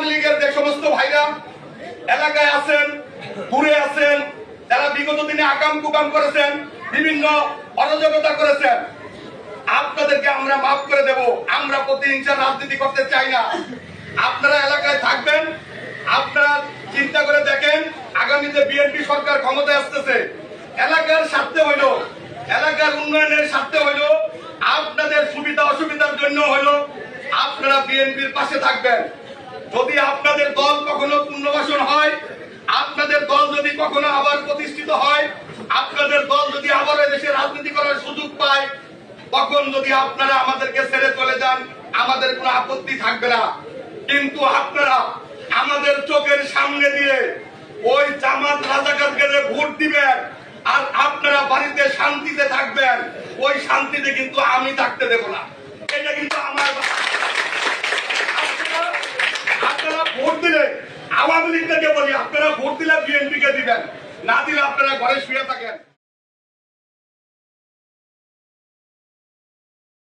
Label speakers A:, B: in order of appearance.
A: লীগের যে সমস্ত ভাইরা এলাকায় আছেন, দূরে আছেন, যারা বিগত দিনে আকাম কুকাম করেছেন, বিভিন্ন অরাজকতা করেছেন, আপনাদেরকে আমরা মাফ করে দেব। আমরা প্রতিহিংসা রাজনীতি করতে চাই না। আপনারা এলাকায় থাকবেন। আপনারা চিন্তা করে দেখেন, আগামীতে বিএনপি সরকার ক্ষমতায় আসতেছে, এলাকার স্বার্থে হইল, এলাকার উন্নয়নের স্বার্থে হইল, আপনাদের সুবিধা অসুবিধার জন্য হইল, আপনারা বিএনপির পাশে থাকবেন। যদি আপনাদের দল কখনো পুনর্বাসন হয়, আপনাদের দল যদি কখনো আবার প্রতিষ্ঠিত হয়, আপনাদের দল যদি আবার দেশে রাজনীতি করার সুযোগ পায়, তখন যদি আপনারা আমাদেরকে ছেড়ে চলে যান, আমাদের কোনো আপত্তি থাকবে না। কিন্তু আপনারা আমাদের চোখের সামনে দিয়ে ওই জামাত রাজাকারকে ভোট দিবেন আর আপনারা বাড়িতে শান্তিতে থাকবেন, ওই শান্তিতে কিন্তু আমি থাকতে দেব না। এটা কিন্তু আমার। আপনারা ভোট দিলে, আওয়ামী লীগকে বলি, আপনারা ভোট দিলে বিএনপি কে দিবেন, না দিলে আপনারা ঘরে শুয়ে থাকেন।